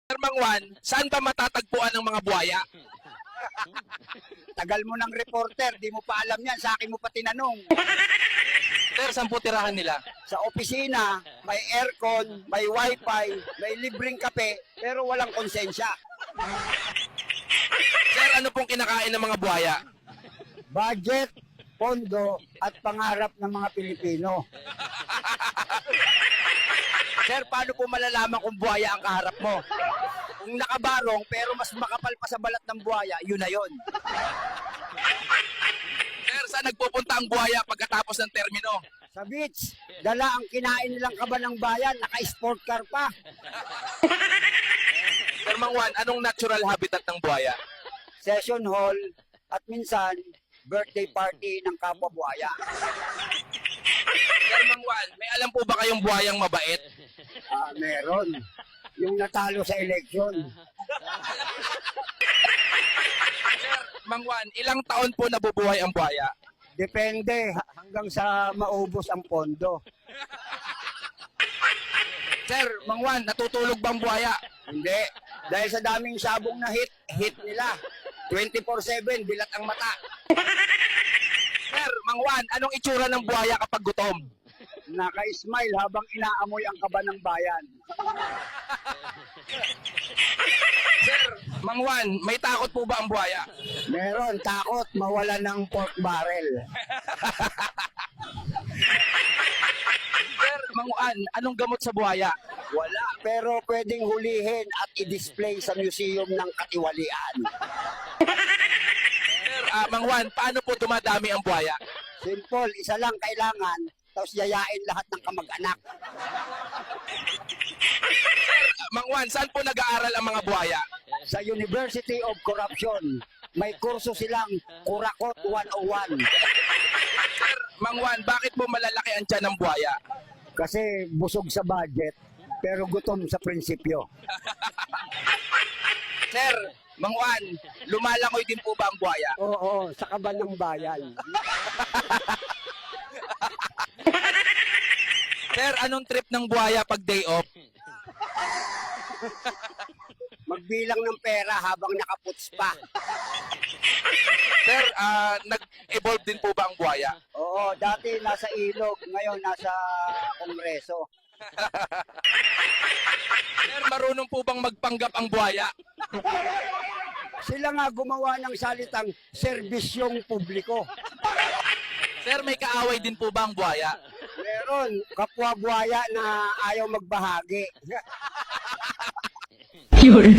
Sir Mang Juan, saan ba matatagpuan ng mga buhaya? Tagal mo ng reporter, di mo pa alam yan, sa akin mo pa tinanong. Sir, saan po tirahan nila? Sa opisina, may aircon, may wifi, may libreng kape, pero walang konsensya. Sir, ano pong kinakain ng mga buhaya? Budget, pondo, at pangarap ng mga Pilipino. Sir, paano po malalaman kung buhaya ang kaharap mo? Kung nakabarong pero mas makapal pa sa balat ng buhaya, yun na yun. Sir, saan nagpupunta ang buhaya pagkatapos ng termino? Sa beach, dala ang kinain nilang kaba ng bayan, naka-sport car pa. Sir Mang Juan, anong natural habitat ng buhaya? Session hall, at minsan, birthday party ng kapwa buhaya. Sir Mang Juan, may alam po ba kayong buhayang mabait? Meron. Yung natalo sa eleksyon. Sir Mang Juan, ilang taon po nabubuhay ang buhaya? Depende hanggang sa maubos ang pondo. Sir Mang Juan, natutulog bang buhaya? Hindi. Dahil sa daming sabong na hit nila. 24/7, dilat ang mata. Sir Mang Juan, anong itsura ng buhaya kapag gutom? Naka-smile habang inaamoy ang kaba ng bayan. Sir Mang Juan, may takot po ba ang buhaya? Meron, takot mawala ng pork barrel. Sir Mang Juan, anong gamot sa buhaya? Wala, pero pwedeng hulihin at i-display sa museum ng katiwalian. Sir Mang Juan, paano po dumadami ang buhaya? Simple, isa lang kailangan, tapos yayain lahat ng kamag-anak. Mang Juan, saan po nag-aaral ang mga buhaya? Sa University of Corruption, may kurso silang Kurakot 101. Sir Mang Juan, bakit po malalaki ang tiyan ng buhaya? Kasi busog sa budget, pero gutom sa prinsipyo. Sir Mang Juan, lumalangoy din po ba ang buhaya? Oo, sa kaban ng bayan. Sir, anong trip ng buhaya pag day off? Magbilang ng pera habang nakaputs pa. Sir, nag-evolve din po ba ang buhaya? Oo, dati nasa ilog, ngayon nasa kongreso. Sir, marunong po bang magpanggap ang buhaya? Sila nga gumawa ng salitang serbisyong publiko. Sir, may kaaway din po ba ang buhaya? Meron, kapwa buhaya na ayaw magbahagi. Yun.